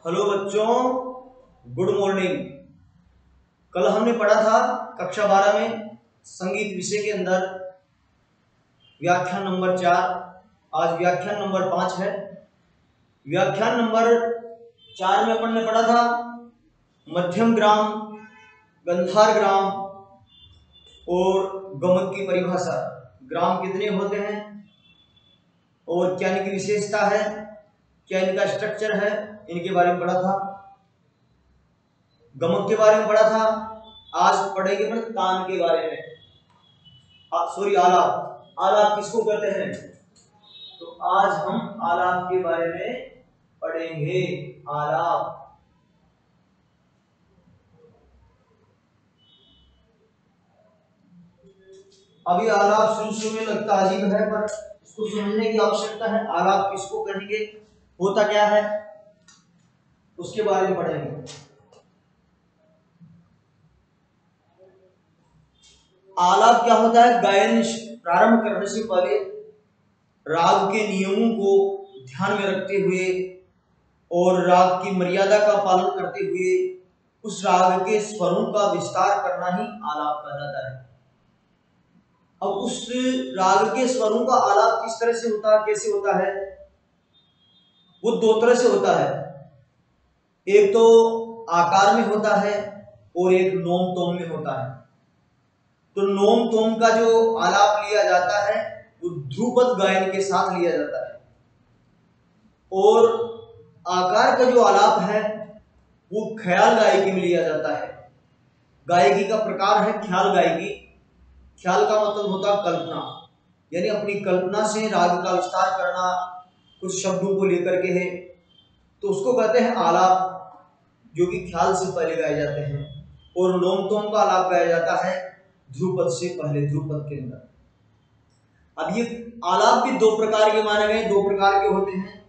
Hello बच्चों, good morning. कल हमने पढ़ा था कक्षा 12 में संगीत विषय के अंदर व्याख्यान नंबर 4। आज व्याख्यान नंबर 5 है। व्याख्यान नंबर 4 में अपन ने पढ़ा था मध्यम ग्राम, गंधार ग्राम और गमक की परिभाषा। ग्राम कितने होते हैं और क्या इनकी विशेषता है, क्या इनका स्ट्रक्चर है, इनके बारे में पढ़ा था। गमक के बारे में पढ़ा था। आज पढ़ेंगे पर तान के बारे में। सॉरी, आलाप। आलाप किसको कहते हैं? तो आज हम आलाप के बारे में पढ़ेंगे। आलाप अभी आलाप शुरू में लगता अजीब है, पर इसको समझने की आवश्यकता है। आलाप किसको कहेंगे, होता क्या है, उसके बारे में पढ़ेंगे। आलाप क्या होता है? गायन प्रारंभ करने से पहले राग के नियमों को ध्यान में रखते हुए और राग की मर्यादा का पालन करते हुए उस राग के स्वरों का विस्तार करना ही आलाप कहलाता है। अब उस राग के स्वरों का आलाप किस तरह से होता है, कैसे होता है? वो दो तरह से होता है। एक तो आकार में होता है और एक नोम तोम में होता है। तो नोम तोम का जो आलाप लिया जाता है वो ध्रुपद गायन के साथ लिया जाता है, और आकार का जो आलाप है वो ख्याल गायकी में लिया जाता है। गायकी का प्रकार है ख्याल गायकी। ख्याल का मतलब होता है कल्पना, यानी अपनी कल्पना से राग का विस्तार करना, कुछ शब्दों को लेकर के है, तो उसको कहते हैं आलाप, जो कि ख्याल से पहले गाए जाते हैं। और नोम तोम का आलाप गाया जाता है ध्रुपद से पहले, ध्रुपद के अंदर। अब ये आलाप भी दो प्रकार के माने गए, दो प्रकार के होते हैं।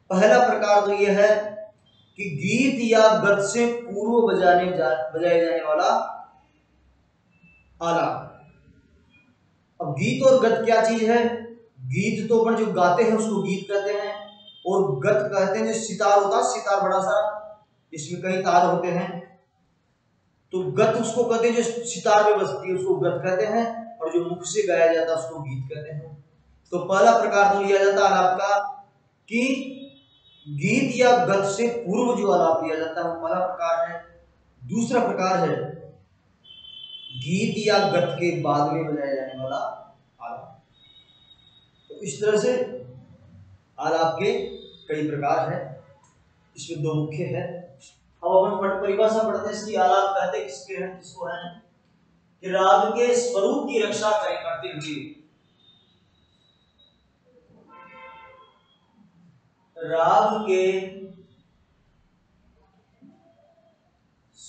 पहला प्रकार तो यह है कि गीत या गत से पूर्व बजाए जाने वाला आलाप। अब गीत और गत क्या चीज है? गीत तो अपन जो गाते हैं उसको गीत कहते हैं, और गत कहते हैं जो सितार होता है, सितार बड़ा सा, इसमें कई तार होते हैं, तो गत उसको कहते हैं जो सितार में बजती है, उसको गत कहते हैं, और जो मुख से गाया जाता है उसको गीत कहते हैं। तो पहला प्रकार तो लिया जाता है आलाप का कि गीत या गत से पूर्व जो आलाप लिया जाता है, वो पहला प्रकार है। दूसरा प्रकार है गीत या गत के बाद में बजाया जाने वाला आलाप। तो इस तरह से आलाप के कई प्रकार हैं, इसमें दो मुख्य है। अब अपन परिभाषा पढ़ते हैं इसकी। आलाप कहते किसके हैं, किसको है? कि राग के स्वरूप की रक्षा करते हुए, राग के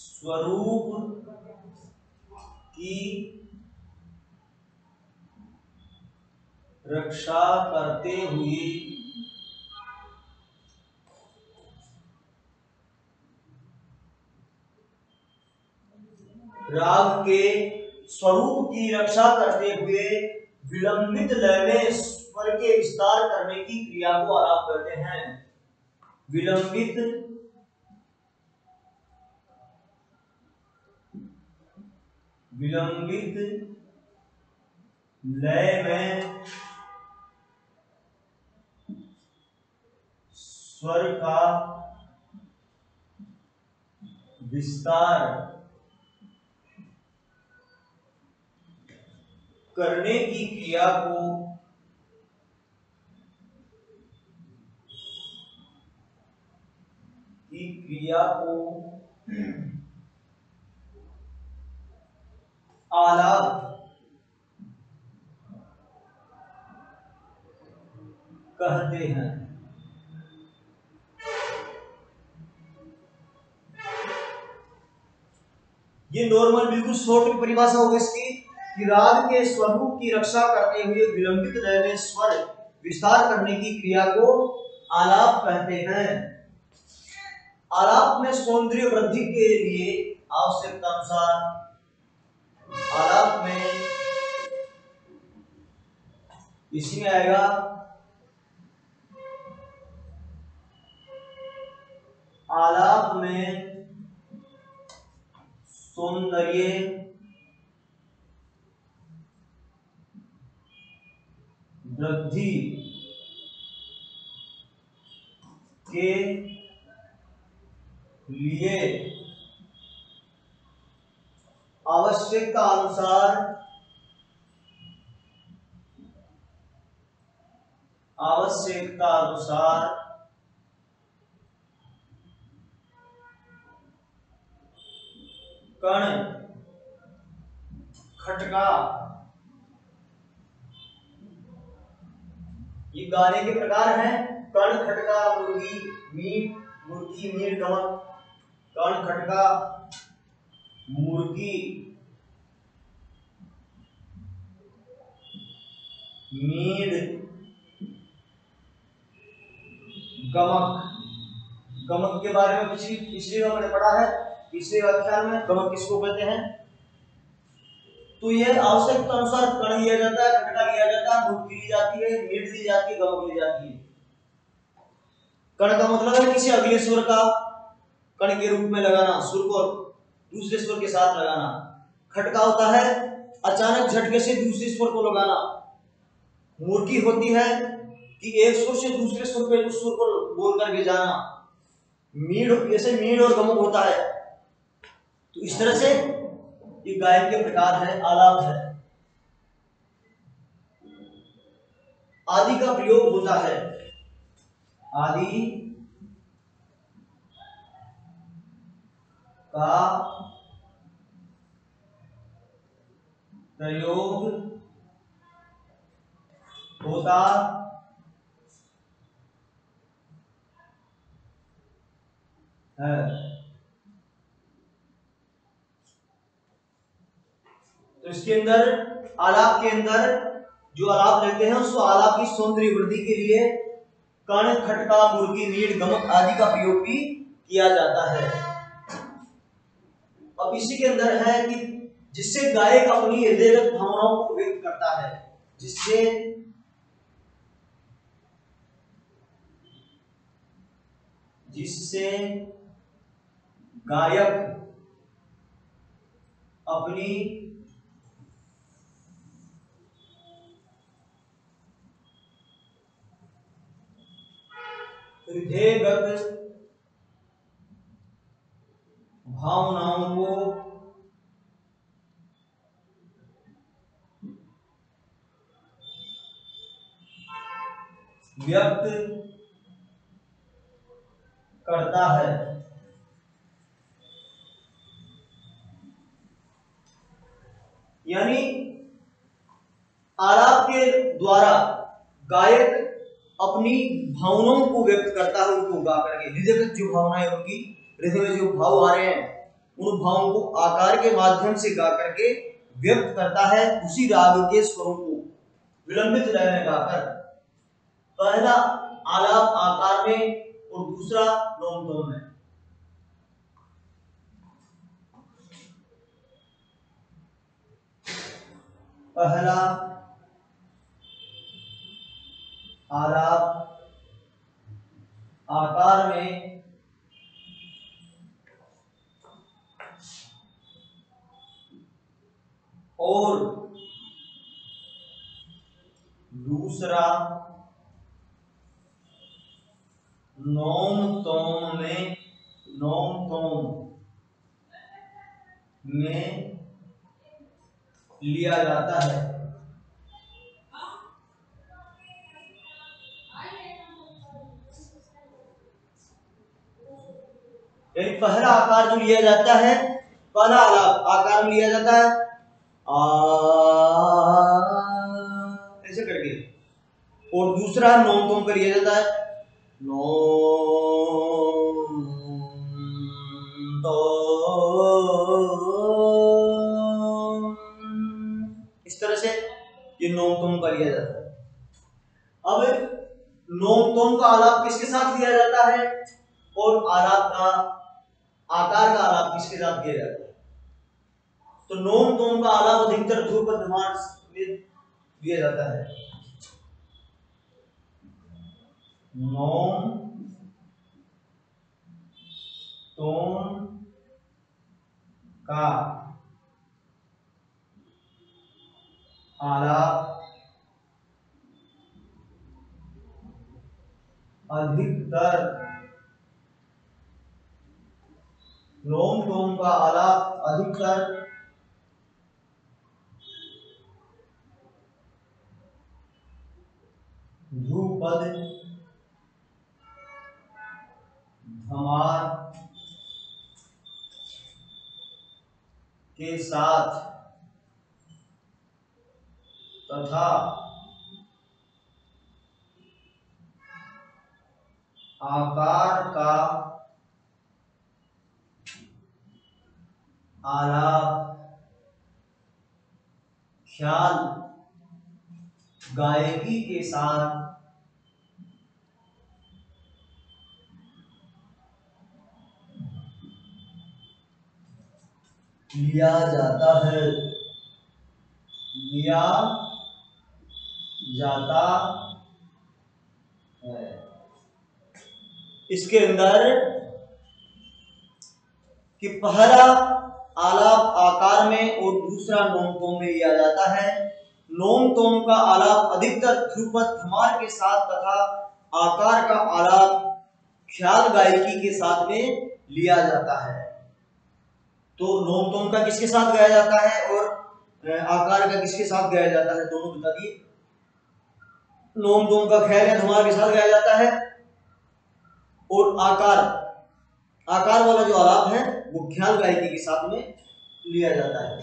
स्वरूप की रक्षा करते हुए राग के स्वरूप की रक्षा करते हुए विलंबित लय में स्वर के विस्तार करने की क्रिया को आलाप कहते हैं। विलंबित लय में स्वर का विस्तार करने की क्रिया को आलाप कहते हैं। ये नॉर्मल बिल्कुल शॉर्ट परिभाषा होगी इसकी कि राग के स्वरूप की रक्षा करते हुए विलंबित लय में स्वर विस्तार करने की क्रिया को आलाप कहते हैं। आलाप में सौंदर्य वृद्धि के लिए आवश्यकता अनुसार आलाप में इसमें आएगा आलाप में सौंदर्य वृद्धि के लिए आवश्यकता अनुसार कण खटका, ये गाने के प्रकार हैं। कण खटका मुर्गी मीट, मुर्गी मीट गमक, कण खटका मुर्गी मीड गमक। गमक के बारे में पिछली बार मैंने पढ़ा है, पिछले व्याख्यान में। गमक किसको कहते हैं? तो यह आवश्यकता अनुसार कण लिया जाता है, खटका लिया जाता है, मुर्गी ली जाती है, मीड ली जाती है, गमक ली जाती है। कण का मतलब है किसी अगले स्वर का कण के रूप में लगाना, सुर को दूसरे स्वर के साथ लगाना। खटका होता है अचानक झटके से दूसरे स्वर को लगाना। मुर्गी होती है कि एक सुर से दूसरे सुर पे उस सुर को बोल करके जाना। मीड, जैसे मीड और गमक होता है। तो इस तरह से ये गायन के प्रकार है, आलाप है। आदि का प्रयोग होता है, आदि का प्रयोग होता है। तो इसके अंदर, आलाप के अंदर जो आलाप लेते हैं उसको आलाप की सौंदर्य वृद्धि के लिए कण खटका मुर्गी मीट गमक आदि का प्रयोग भी किया जाता है। अब इसी के अंदर है कि जिससे गायक अपनी हृदयगत भावनाओं को व्यक्त करता है, जिससे गायक अपनी हृदयगत भावनाओं को व्यक्त करता है। यानी आलाप के द्वारा गायक अपनी भावनाओं को व्यक्त करता है, उनको गा करके। हृदयगत जो भावनाएं, उनकी हृदय में जो भाव आ रहे हैं, उन भावों को आकार के माध्यम से गा करके व्यक्त करता है, उसी राग के स्वरों को विलंबित लय में गाकर। पहला आलाप आकार में और दूसरा नोम तोम में। पहला आलाप आकार में और दूसरा नोम तोम में, नोम तोम में लिया जाता है। यानी पहला आकार जो लिया जाता है, पहला आलाप आकार में लिया जाता है आ, ऐसे करके, और दूसरा नोम तोम पर लिया जाता है नोम तो। इस तरह से ये नोम तोम का लिया जाता है। अब नोम तोम का आलाप किसके साथ लिया जाता है और आलाप का आकार का आलाप किसके साथ किया जाता है? तो नोम तोम का आलाप अधिकतर ध्रुपद मार्ग में दिया जाता है। नोम का आलाप अधिकतर, लोम टोम का आलाप अधिकतर ध्रुपद धमार के साथ तथा आकार का आलाप ख्याल गायकी के साथ लिया जाता है, लिया जाता है। इसके अंदर कि पहला आलाप आकार में और दूसरा नोम तोम में लिया जाता है। नोम तोम का आलाप अधिकतर ध्रुपद धमार के साथ तथा आकार का आलाप ख्याल गायकी के साथ में लिया जाता है। तो नोम तोम का किसके साथ गाया जाता है और आकार का किसके साथ गाया जाता है, दोनों बता दिए। नोम तोम का ख्याल या धमार के साथ गाया जाता है और आकार वाला जो आलाप है वो ख्याल गायकी के साथ में लिया जाता है।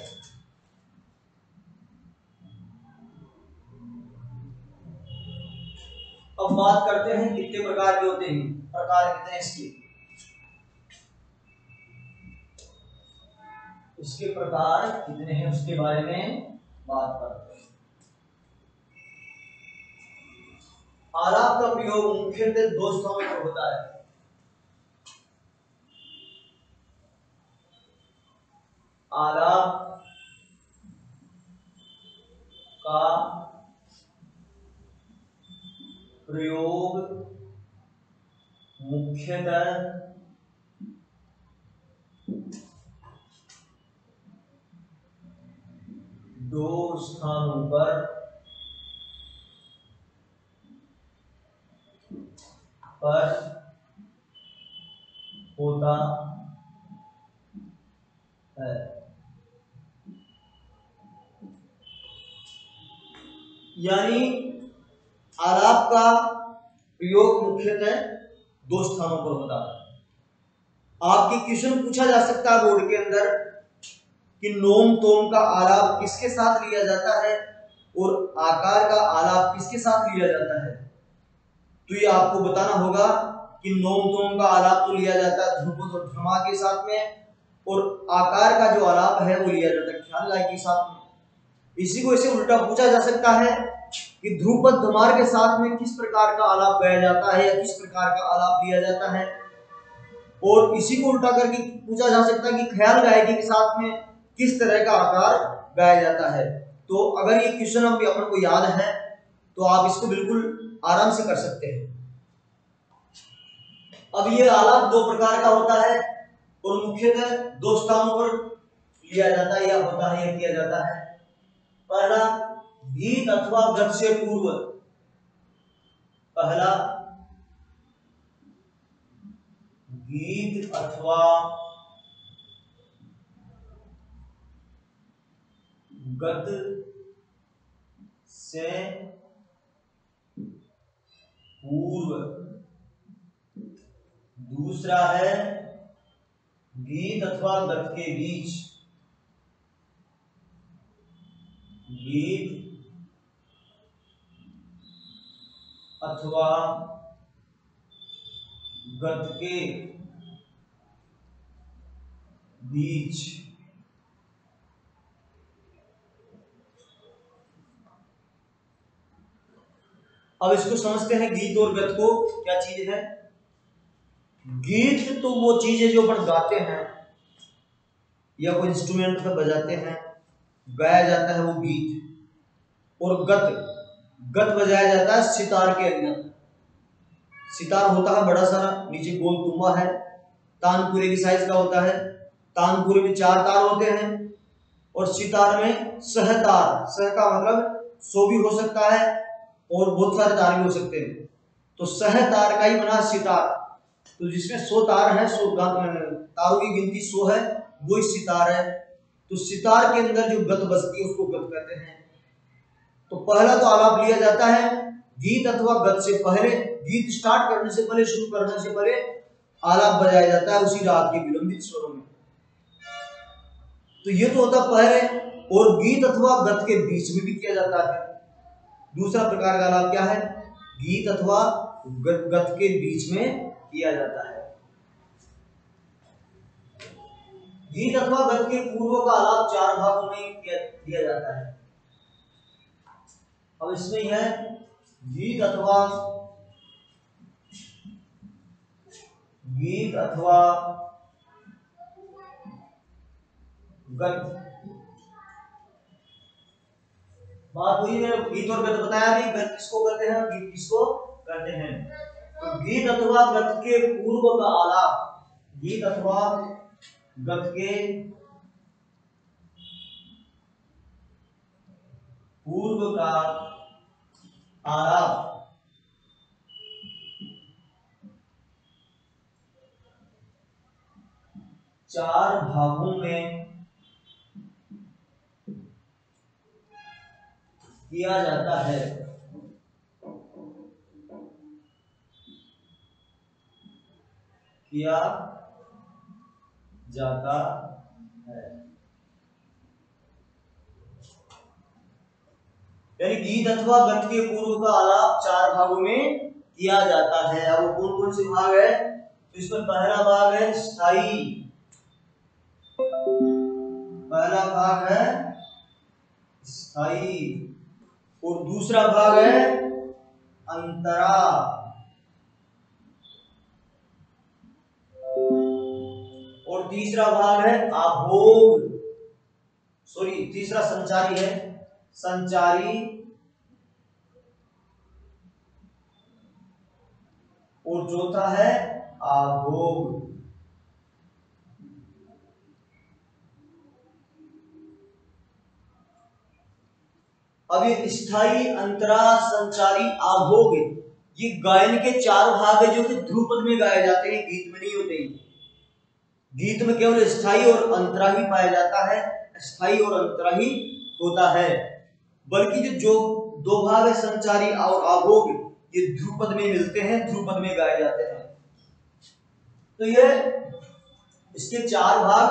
अब बात करते हैं कितने प्रकार के होते हैं, प्रकार कितने इसके प्रकार कितने हैं उसके बारे में बात करते हैं। आलाप का प्रयोग मुख्यतः दो स्थानों पर होता है। आलाप का प्रयोग मुख्यतः दो स्थानों पर होता है। यानी आलाप का प्रयोग मुख्यतः दो स्थानों पर होता है। आपके क्वेश्चन पूछा जा सकता है बोर्ड के अंदर कि नोम तोम का आलाप किसके साथ लिया जाता है और आकार का आलाप किसके साथ लिया जाता है। तो ये आपको बताना होगा कि नोम तोम का आलाप तो लिया जाता है ध्रुपद और धमा के साथ में और आकार का जो आलाप है वो लिया जाता है ख्याल गायकी के साथ में। इसी को इसे उल्टा पूछा जा सकता है कि ध्रुपद धमार के साथ में किस प्रकार का आलाप गाया जाता है या किस प्रकार का आलाप लिया जाता है। और इसी को उल्टा करके पूछा जा सकता है कि ख्याल गायकी के साथ में किस तरह का आकार गाया जाता है। तो अगर ये क्वेश्चन अपन को याद है तो आप इसको बिल्कुल आराम से कर सकते हैं। अब ये आलाप दो प्रकार का होता है और मुख्यतः दो स्थानों पर लिया जाता है या होता है या किया जाता है। पहला गीत अथवा गत से पूर्व, पहला गीत अथवा गत से पूर्व, दूसरा है गीत अथवा गत के बीच, गीत अथवा गत के बीच। अब इसको समझते हैं गीत और गत को क्या चीज है। गीत तो वो चीज है जो अपन गाते हैं या कोई इंस्ट्रूमेंट पे बजाते हैं, गाया जाता है वो गीत। और गत बजाया जाता है सितार के अंदर। सितार होता है बड़ा सारा, नीचे गोल तुम्बा है, तानपुरे की साइज का होता है तानपुरे में 4 तार होते हैं और सितार में सहतार, सह का मतलब 100 भी हो सकता है और बहुत सारे तार भी हो सकते हैं, तो सहतार का ही बना सितार। तो जिसमें 100 तार है, 100 तारों की गिनती 100 है, वो ही सितार है। तो सितार के अंदर जो गत बजती है उसको गत कहते हैं। तो पहला तो आलाप लिया जाता है गीत अथवा गत से पहले, गीत स्टार्ट करने से पहले, शुरू करने से पहले आलाप बजाया जाता है उसी राग के विलंबित स्वरों में। तो ये तो होता पहले, और गीत अथवा गत के बीच में भी किया जाता है। दूसरा प्रकार का आलाप क्या है? गीत अथवा गत के बीच में किया जाता है। गीत अथवा गत के पूर्व का आलाप 4 भागों में किया जाता है। अब इसमें है गीत अथवा गत। बात हुई है, गीत और गत बताया नहीं, गत किसको कहते हैं, गीत किसको कहते हैं। तो गीत अथवा गत के पूर्व का आलाप, गीत अथवा गत के पूर्व का आलाप 4 भागों में किया जाता है। किया जाता है, यानी गीत अथवा गत के पूर्व का आलाप 4 भागों में किया जाता है। अब कौन कौन से भाग है? तो इसमें पहला भाग है स्थाई, पहला भाग है स्थाई, और दूसरा भाग है अंतरा, और तीसरा भाग है आभोग, सॉरी तीसरा संचारी है, संचारी, और चौथा है आभोग। अब ये स्थाई, अंतरा, संचारी, आभोग, ये गायन के 4 भाग है जो कि ध्रुपद में गाए जाते हैं, गीत में नहीं होते हैं। गीत में केवल स्थाई और अंतरा ही पाया जाता है, स्थाई और अंतरा ही होता है, बल्कि जो 2 भाग है संचारी और आभोग, ये ध्रुपद में मिलते हैं, ध्रुपद में गाए जाते हैं। तो ये इसके 4 भाग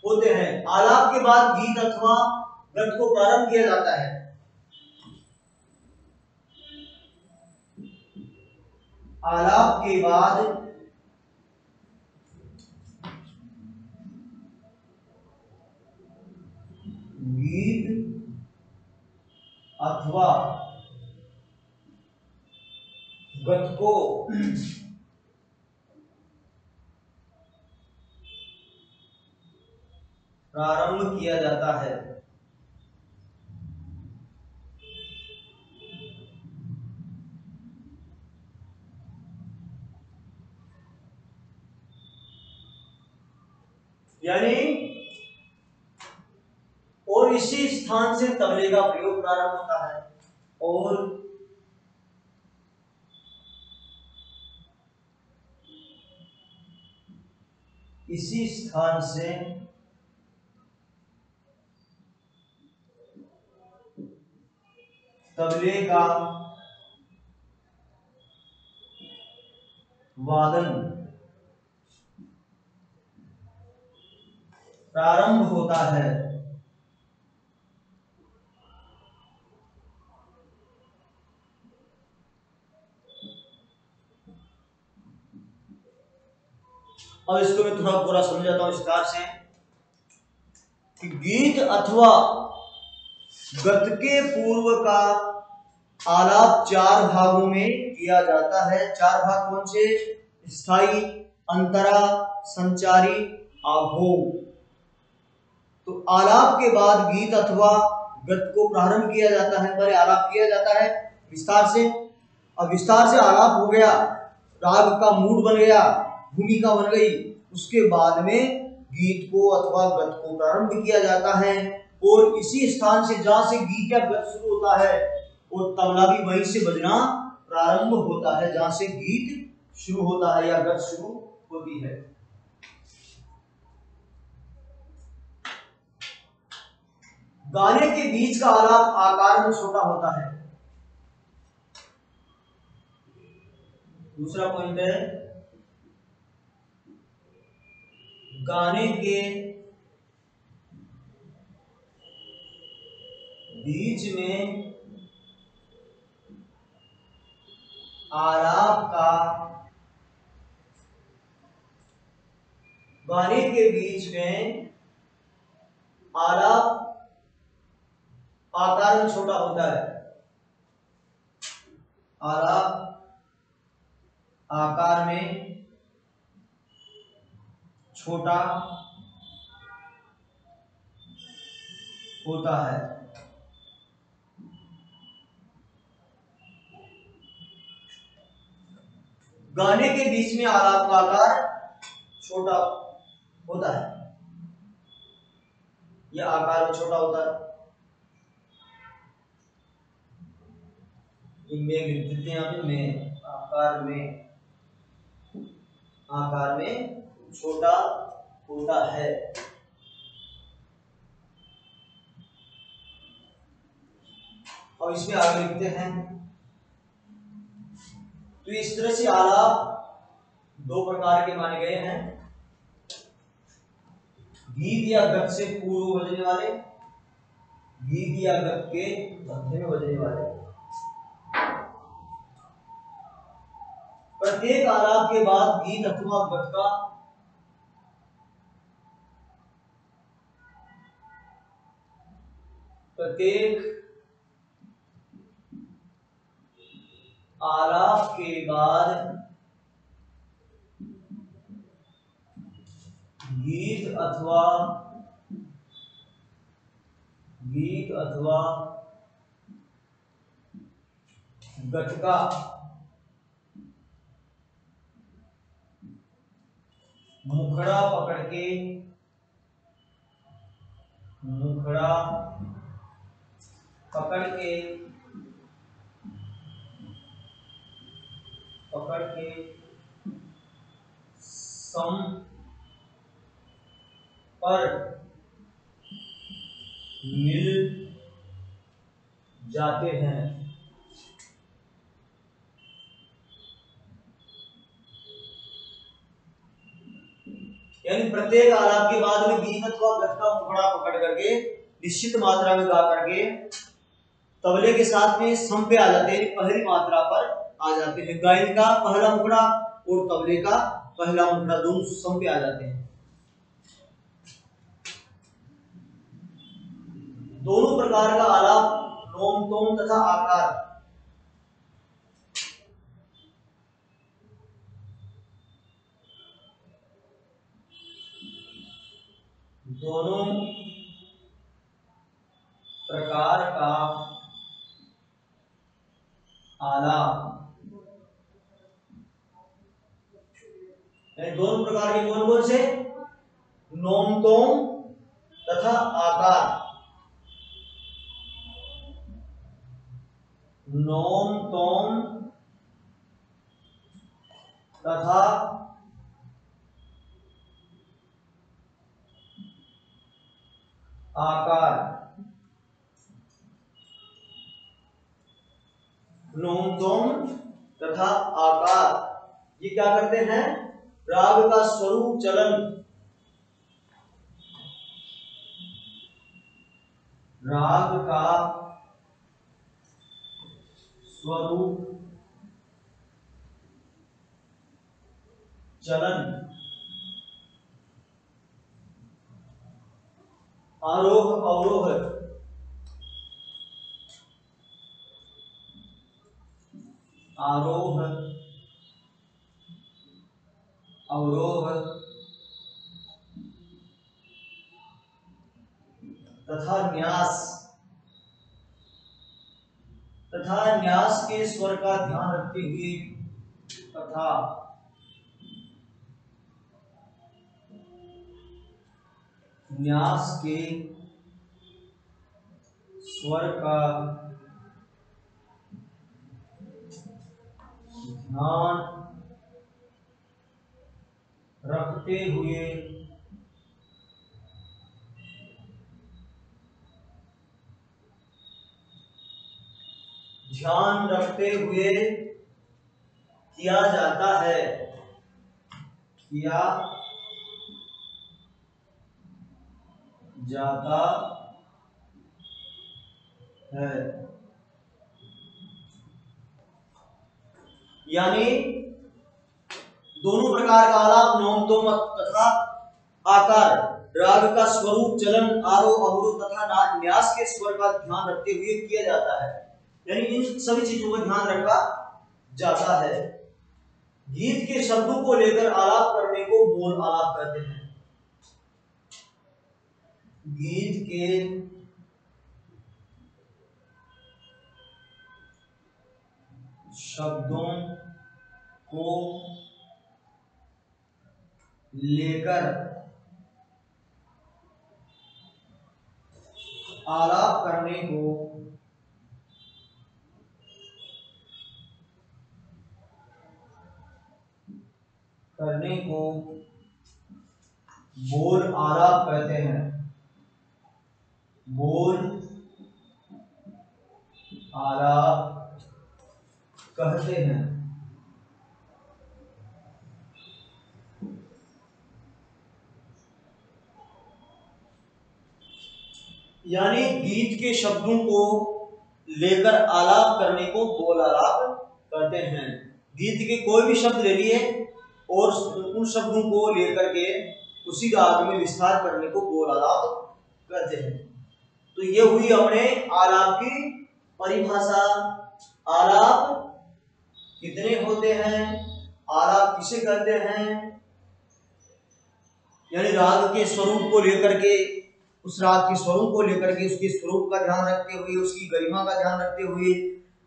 होते हैं। आलाप के बाद गीत अथवा गत को प्रारंभ किया जाता है। आलाप के बाद गीत अथवा गत को प्रारंभ किया जाता है। यानी और इसी स्थान से तबले का प्रयोग प्रारंभ होता है, और इसी स्थान से तबले का वादन प्रारंभ होता है। अब इसको मैं थोड़ा पूरा समझाता हूं विस्तार से कि गीत अथवा गत के पूर्व का आलाप 4 भागों में किया जाता है। 4 भाग कौन से? स्थाई, अंतरा, संचारी, आभोग। तो आलाप के बाद गीत अथवा गत को प्रारंभ किया जाता है, पहले आलाप किया जाता है विस्तार से। अब विस्तार से आलाप हो गया, राग का मूड बन गया, भूमिका बन गई, उसके बाद में गीत को अथवा गत को प्रारंभ किया जाता है, और इसी स्थान से जहां से गीत या गत शुरू होता है और तबला भी वहीं से बजना प्रारंभ होता है जहां से गीत शुरू होता है या गत शुरू होती है। गाने के बीच का आलाप आकार में छोटा होता है। दूसरा पॉइंट है, गाने के बीच में आलाप का, गाने के बीच में आलाप आकार में छोटा होता है। आलाप आकार में छोटा होता है। गाने के बीच में आलाप का आकार छोटा होता है, यह आकार में छोटा होता है। में लिख देते हैं यहाँ पे, में आकार में छोटा होता है। और इसमें आगे लिखते हैं, तो इस तरह से आलाप दो प्रकार के माने गए हैं, गीत या गत से पूर्व बजने वाले, गीत या गत के मध्य में बजने वाले। प्रत्येक आलाप के बाद गीत अथवा गत का प्रत्येक आलाप के बाद गीत अथवा गत का मुखड़ा पकड़ के सम पर मिल जाते हैं। यानी प्रत्येक आलाप के बाद में गीत अथवा गत का मुखड़ा पकड़ करके निश्चित मात्रा में गा करके तबले के साथ में सम पे आ जाते हैं, पहली मात्रा पर आ जाते हैं। गायन का पहला मुखड़ा और तबले का पहला मुखड़ा दोनों सम पे आ जाते हैं। दोनों प्रकार का आलाप, नोम तोम तथा आकार, दोनों प्रकार का आलाप, दोनों प्रकार के कौन कौन से, नोम तोम तथा आकार। नोम तोम तथा आकार। नोम तोम तथा आकार ये क्या करते हैं, राग का स्वरूप चलन, राग का स्वरूप चलन, आरोह अवरोह, आरोह अवरोह तथा न्यास के स्वर का ध्यान रखते हुए तथा न्यास के स्वर का ध्यान रखते हुए किया जाता है, किया जाता है। यानी दोनों प्रकार का आलाप, नोम तथा आकार, राग का स्वरूप, चलन, आरोह अवरोह तथा न्यास के स्वर का ध्यान रखते हुए किया जाता है। यानी इन सभी चीजों का ध्यान रखा जाता है। गीत के शब्दों को लेकर आलाप करने को बोल आलाप कहते हैं। गीत के शब्दों को लेकर आलाप करने को बोल आलाप कहते हैं। बोल आलाप कहते हैं। यानी गीत के शब्दों को लेकर आलाप करने को बोल आलाप कहते हैं। गीत के कोई भी शब्द ले लिए और उन शब्दों को लेकर के उसी राग में विस्तार करने को बोल आलाप कहते हैं। तो ये हुई हमने आलाप की परिभाषा। आलाप कितने होते हैं, आलाप किसे कहते हैं, यानी राग के स्वरूप को लेकर के, उस राग के स्वरूप को लेकर के उसके स्वरूप का ध्यान रखते हुए, उसकी गरिमा का ध्यान रखते हुए,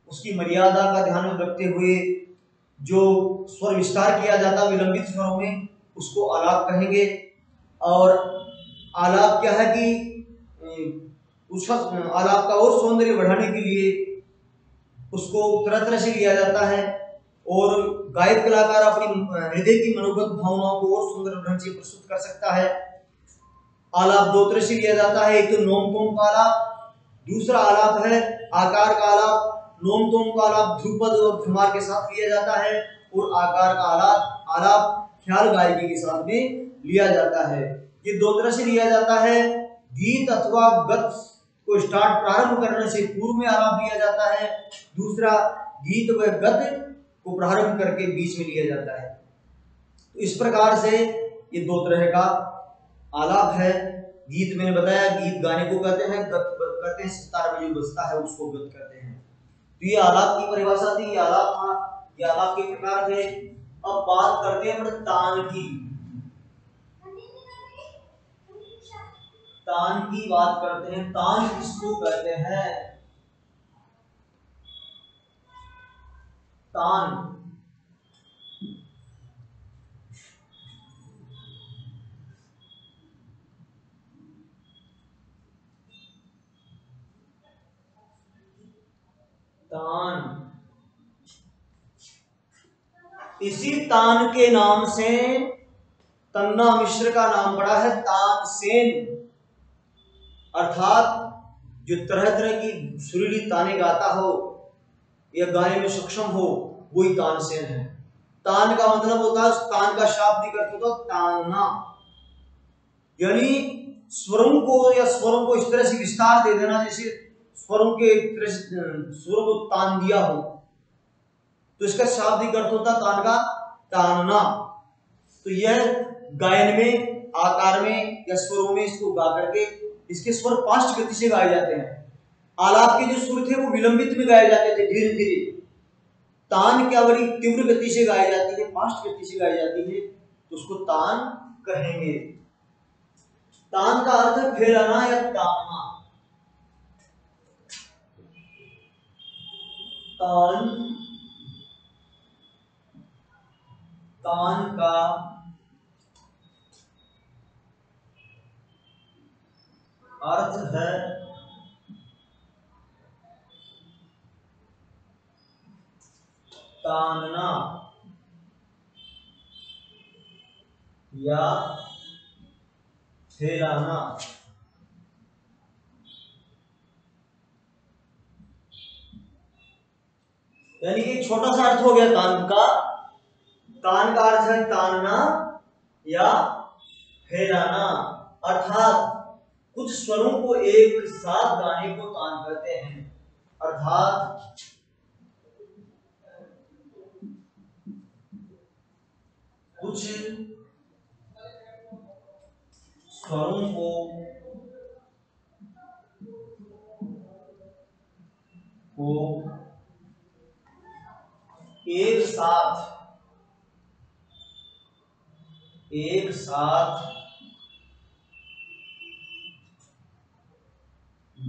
उसकी मर्यादा का ध्यान रखते हुए जो स्वर विस्तार किया जाता विलंबित स्वरों में, उसको आलाप कहेंगे। और आलाप क्या है कि उसका आलाप का और सौंदर्य बढ़ाने के लिए उसको तरह तरह से लिया जाता है और गायक कलाकार अपनी हृदय की मनोगत भावनाओं को और सुंदर ढंग से प्रस्तुत कर सकता है। आलाप दो तरह से लिया जाता है, एक तो नोम तोम का आलाप, दूसरा आलाप है आकार का आलाप। नोम तोम का आलाप ध्रुपद और धमार के साथ लिया जाता है और आकार का आलाप ख्याल गायकी के साथ में लिया जाता है। ये दो तरह से लिया जाता है। गीत अथवा गत को प्रारंभ करने से पूर्व में आलाप लिया जाता है, दूसरा गीत व गत को प्रारंभ करके बीच में लिया जाता है। तो इस प्रकार से ये दो तरह का आलाप है। गीत मैंने बताया, गीत गाने को कहते हैं, गत कहते हैं सितार में जो बजता है उसको गत कहते हैं। तो ये आलाप की परिभाषा थी, ये आलाप था, ये आलाप के प्रकार थे। अब बात करते हैं अपने तान की। तान की बात करते हैं। तान किसको कहते हैं? तान तान इसी तान के नाम से तन्ना मिश्र का नाम पड़ा है तानसेन। अर्थात जो तरह तरह की सुरीली ताने गाता हो या गाने में सक्षम हो, वही तानसेन है। तान का मतलब होता है, तान का शाब्दिक अर्थ होता है तानना, यानी स्वरों को या स्वरों को इस तरह से विस्तार दे देना जैसे स्वरों के स्वरों को तान दिया हो, तो इसका शाब्दिक अर्थ होता तान का तानना। तो यह गायन में, आकार में या स्वरों में इसको गा करके, इसके स्वर पांच गति से गाए जाते हैं। आलाप के जो सुर थे वो विलंबित में गाए जाते थे, धीरे धीरे। तान क्या बड़ी तीव्र गति से गाई जाती है, फास्ट गति से गाई जाती है, तो उसको तान कहेंगे। तान का अर्थ है फैलाना या तानना। तान, तान का अर्थ है तानना या फैलाना। यानी कि छोटा सा अर्थ हो गया तान का। तान का अर्थ है तानना या फैलाना, अर्थात कुछ स्वरों को एक साथ गाने को तान कहते हैं। अर्थात कुछ स्वरों को एक साथ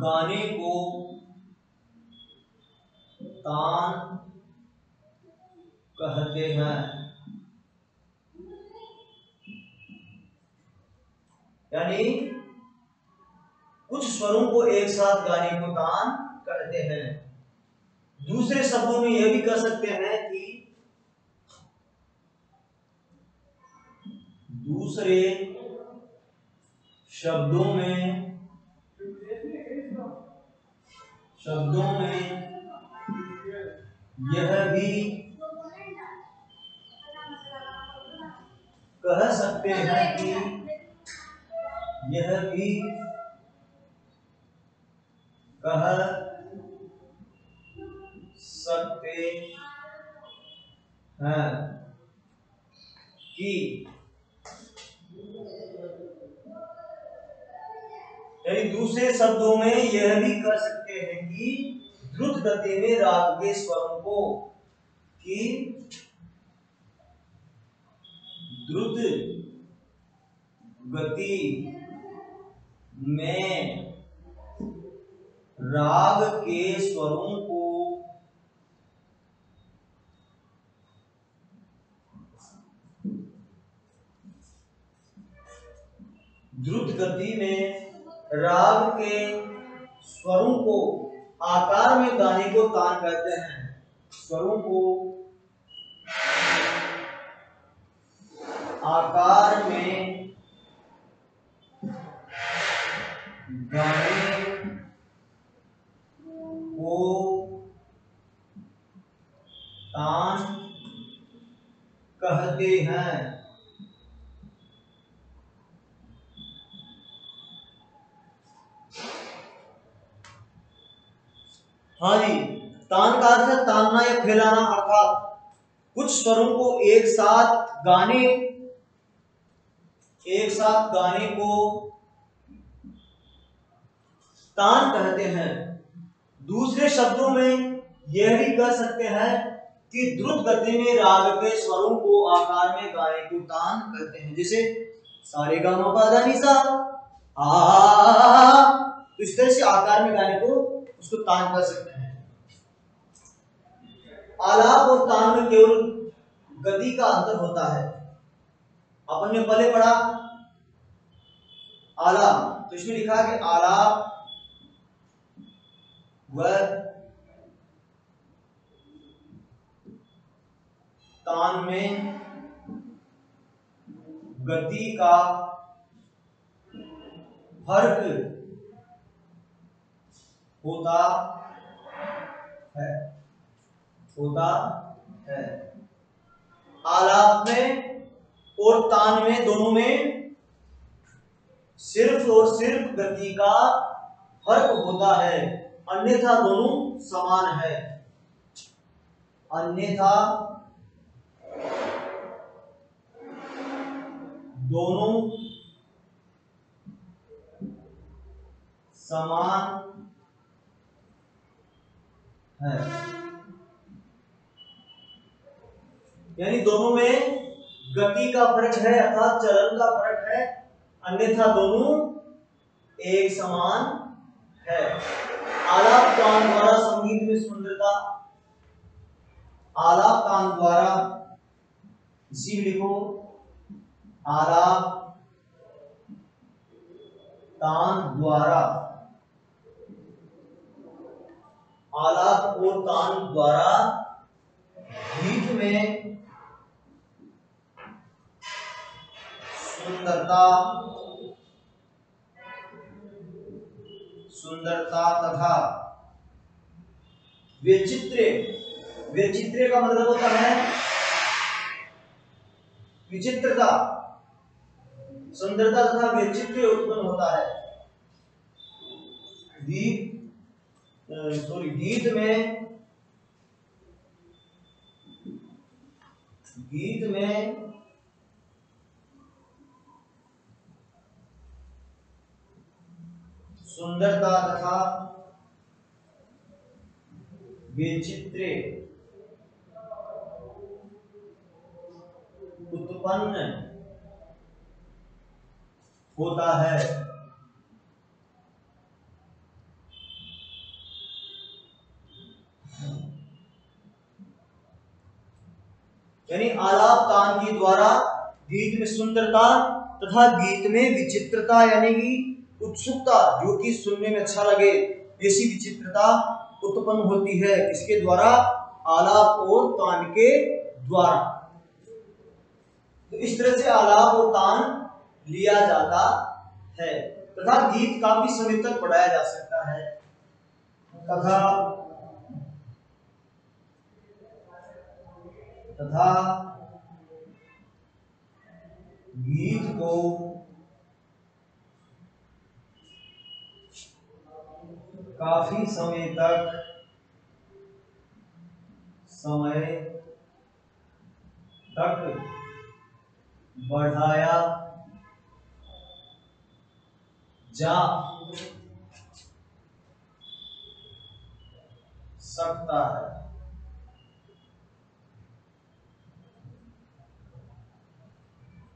गाने को तान कहते हैं। यानी कुछ स्वरों को एक साथ गाने को तान कहते हैं। दूसरे शब्दों में यह भी कह सकते हैं कि दूसरे शब्दों में यह भी कह सकते हैं कि यह भी कह सकते हैं कि, यानी दूसरे शब्दों में यह भी कह सकते हैं कि द्रुत गति में राग के स्वरों को, कि द्रुत गति में राग के स्वरों को द्रुत गति में राग के स्वरों को आकार में गाने को तान कहते हैं। स्वरों को आकार में गाने को तान कहते हैं। हाँ जी, तान का अर्थ है तानना या फैलाना, अर्थात कुछ स्वरों को एक साथ गाने को तान कहते हैं। दूसरे शब्दों में यह भी कह सकते हैं कि द्रुत गति में राग के स्वरों को आकार में गाने को तान कहते हैं। जैसे सारे गा मा पा धा नि सा, तो इस तरह से आकार में गाने को उसको तान कर सकते हैं। आलाप और तान में केवल गति का अंतर होता है। अपन ने पहले पढ़ा आलाप, तो इसमें लिखा कि आलाप व तान में गति का फर्क होता है। आलाप में और तान में, दोनों में सिर्फ और सिर्फ गति का फर्क होता है, अन्यथा दोनों समान है। अन्यथा दोनों समान है। यानी दोनों में गति का फर्क है, अर्थात चलन का फर्क है, अन्यथा दोनों एक समान है। आलाप तान द्वारा संगीत में सुंदरता, आलाप तान द्वारा, इसी लिखो, आलाप तान द्वारा, आलाप और तान द्वारा गीत में सुंदरता तथा वैचित्र्य, वैचित्र्य का मतलब होता है विचित्रता, सुंदरता तथा वैचित्र्य उत्पन्न होता है। गीत में सुंदरता तथा वैचित्र्य उत्पन्न होता है। यानी आलाप तान के द्वारा गीत में सुंदरता तथा गीत में विचित्रता यानी कि उत्सुकता, जो कि सुनने में अच्छा लगे, ऐसी विचित्रता उत्पन्न होती है। किसके द्वारा? आलाप और तान के द्वारा। तो इस तरह से आलाप और तान लिया जाता है तथा गीत काफी समय तक पढ़ाया जा सकता है तथा गीत को काफी समय तक बढ़ाया जा सकता है।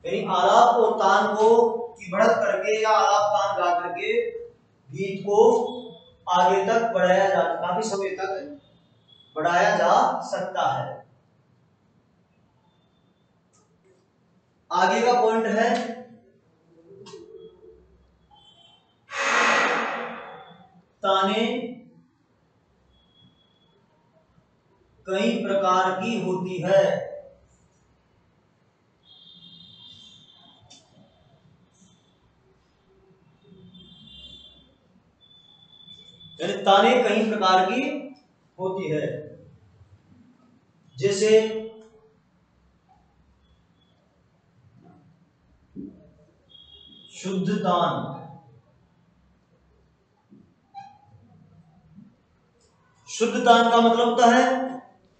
यानी आलाप और तान को की बढ़त करके या आलाप तान गा करके गीत को आगे तक बढ़ाया जा, काफी समय तक बढ़ाया जा सकता है। आगे का पॉइंट है ताने कई प्रकार की होती है। यानी ताने कई प्रकार की होती है, जैसे शुद्ध तान, शुद्ध तान का मतलब होता है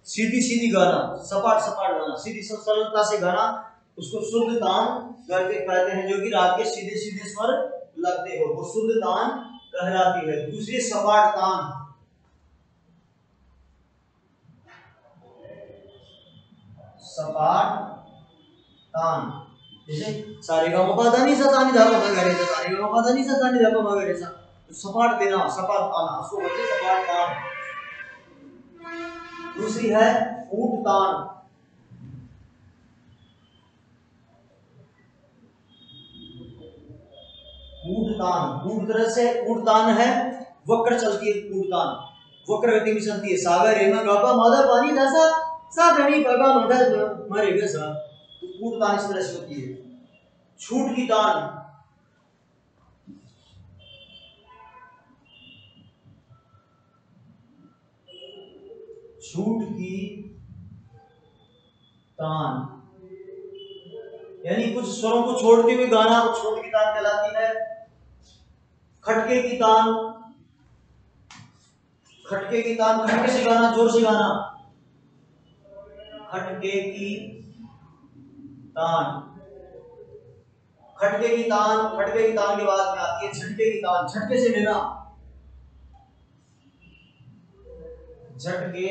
सीधी सीधी गाना, सपाट सपाट गाना, सीधी सरलता से गाना, उसको शुद्ध तान करके कहते हैं। जो कि राग के सीधे सीधे स्वर लगते हो, वो शुद्ध तान कहलाती है। दूसरी सपाट तान, सपाट तान जैसे सारे गा मा धा नि सा धा नि धा पा गा रे सा, सारे गा मा धा नि सा धा नि धा पा गा रे सा, सपाट देना, सपाट आना, उसको बोलते हैं सपाट तान। दूसरी है ऊट तान, ऊट तान, ऊट तरह से ऊट तान है, वक्र चलती है, ऊट तान वक्र गति में चलती है। सागर रे मा गा पा मा धा पा नि धा सा, सा धा नि पा गा मा धा मा रे गा सा, तो ऊट तान इस तरह से होती है। छूट की तान, छूट की तान यानी कुछ स्वरों को छोड़ते हुए गाना, छूट की तान कहलाती है। खटके की तान, खटके की तान, खटके से गाना, जोर से गाना, खटके की तान, खटके की तान, खटके की तान के बाद में आती है झटके की तान, झटके से लेना, झटके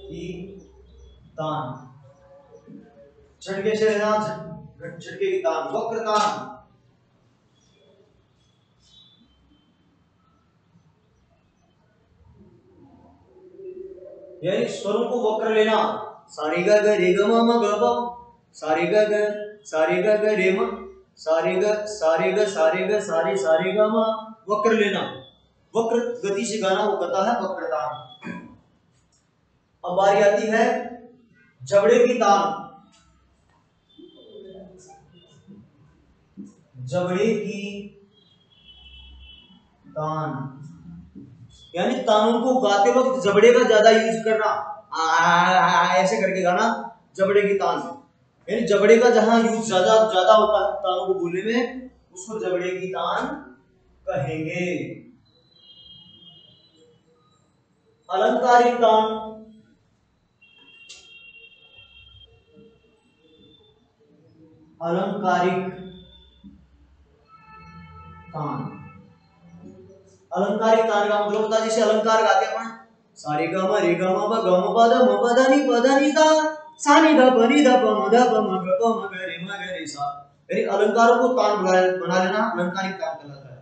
की तान, झटके से लेना, झटके की तान। वक्र तान, यानी स्वरों को वक्र लेना, सारे गा गा रे गा मा मा गा पा, सारे ग ग सारे ग ग रे म सारे ग सारे ग सारे ग सारे सारे ग म। वक्र लेना, वक्र गति से गाना वो कहता है वक्रतान। अब बारी आती है जबड़े की तान। जबड़े की तान यानी तानों को गाते वक्त जबड़े का ज्यादा यूज करना, ऐसे करके गाना जबड़े की तान। यानी जबड़े का जहां यूज ज्यादा ज्यादा होता है तानों को बोलने में, उसको जबड़े की तान कहेंगे। अलंकारिक तान, अलंकारिक तान, अलंकारिक तान का मतलब होता है जैसे अलंकार गाते हैं अपन, सारे ग म रे ग म प ग म प द म प ध नि सा सा नि ध प नि ध प म ध प म ग प म ग रे सा। यानी अलंकारों को तान बना लेना अलंकारिक तान कहलाता है।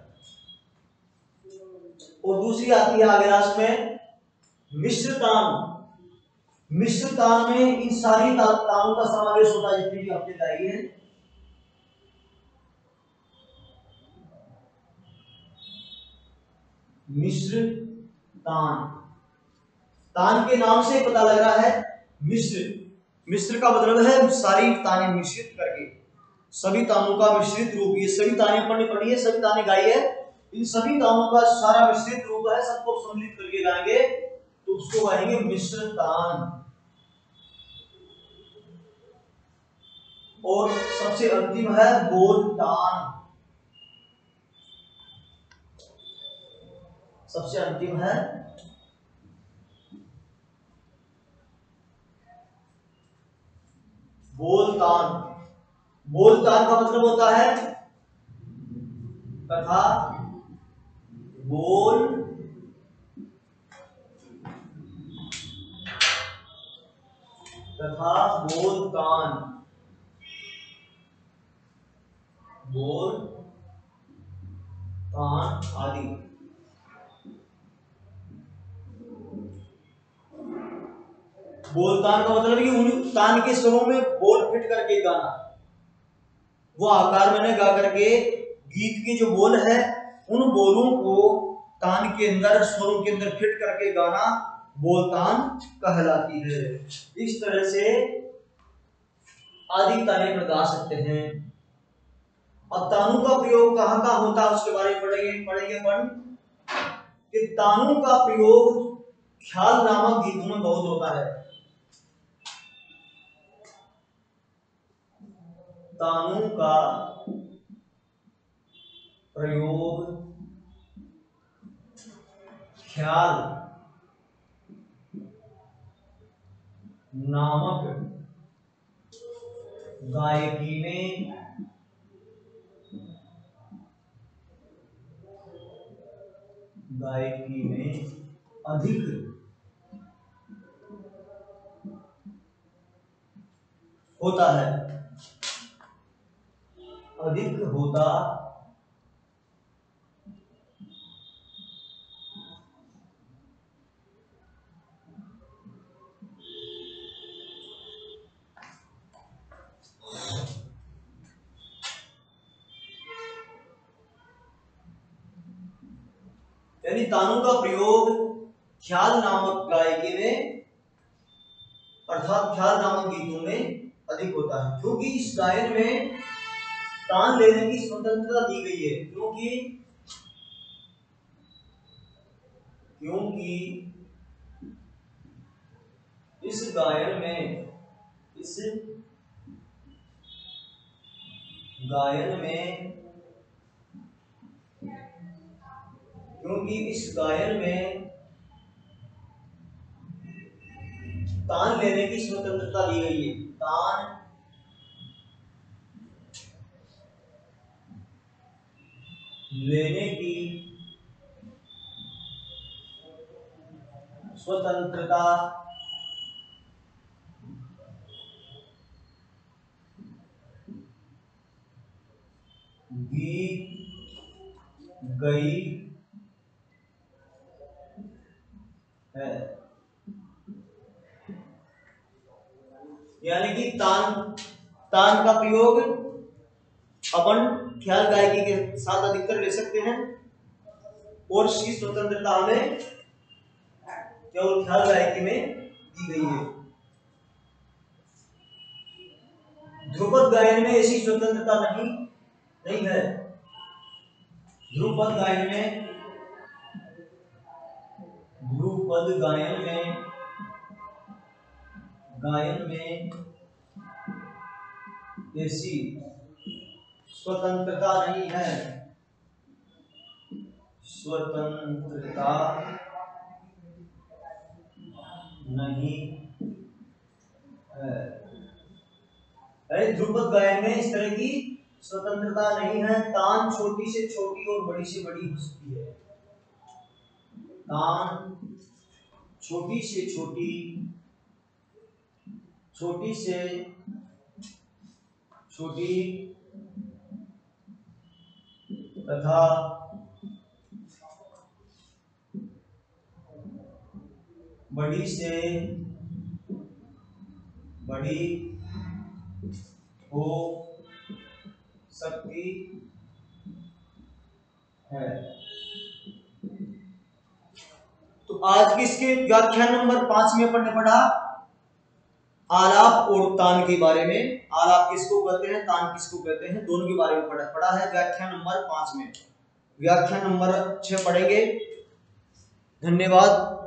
और दूसरी आती है आगे लास्ट में मिश्र तान। मिश्र तान में इन सारी तानों का समावेश होता है जितनी भी आपने गाई है। मिश्र तान, तान के नाम से पता लग रहा है मिश्र। मिश्र का मतलब है सारी तानें मिश्रित करके, सभी तानों का मिश्रित रूप। ये सभी तानें अपन ने पढ़ी है, सभी तानें गाई है, इन सभी तानों का सारा मिश्रित रूप है, सबको सम्मिलित करके गाएंगे तो उसको गाएंगे मिश्र तान। और सबसे अंतिम है बोल तान, सबसे अंतिम है बोलतान। बोलतान का मतलब होता है कथा बोल तथा बोलतान, बोलतान आदि। बोलतान का मतलब कि उन तान के स्वरों में बोल फिट करके गाना, वो आकार मैंने गा करके गीत के जो बोल है उन बोलों को तान के अंदर स्वरों के अंदर फिट करके गाना बोलतान कहलाती है। इस तरह से आदि तानें गा सकते हैं। अब तानों का प्रयोग कहां कहां होता है उसके बारे में पढ़ेंगे अपन कि तानों का प्रयोग ख्याल नामक गीतों में बहुत होता है। तानों का प्रयोग ख्याल नामक गायकी में अधिक होता है, अधिक होता यानी तानों का प्रयोग ख्याल नामक गायकी में अर्थात ख्याल नामक गीतों में अधिक होता है, क्योंकि इस गायन में तान लेने की स्वतंत्रता दी गई है। क्योंकि इस गायन में तान लेने की स्वतंत्रता दी गई है। तान लेने की स्वतंत्रता दी गई है। यानी कि तान तान का प्रयोग अपन ख्याल गायकी के साथ अधिकतर ले सकते हैं और इसकी स्वतंत्रता हमें केवल ख्याल गायकी में दी गई है। ध्रुपद गायन में ऐसी स्वतंत्रता नहीं है। ध्रुपद गायन में ऐसी स्वतंत्रता नहीं है। ध्रुपद गायन में इस तरह की स्वतंत्रता नहीं है। तान छोटी से छोटी और बड़ी से बड़ी हो सकती है। तान छोटी से छोटी तथा बड़ी से बड़ी हो सकती है। तो आज की इसके व्याख्यान नंबर 5 में अपन ने पढ़ा आलाप और तान के बारे में। आलाप किसको कहते हैं, तान किसको कहते हैं, दोनों के बारे में पढ़ा है व्याख्यान नंबर 5 में। व्याख्यान नंबर 6 पढ़ेंगे। धन्यवाद।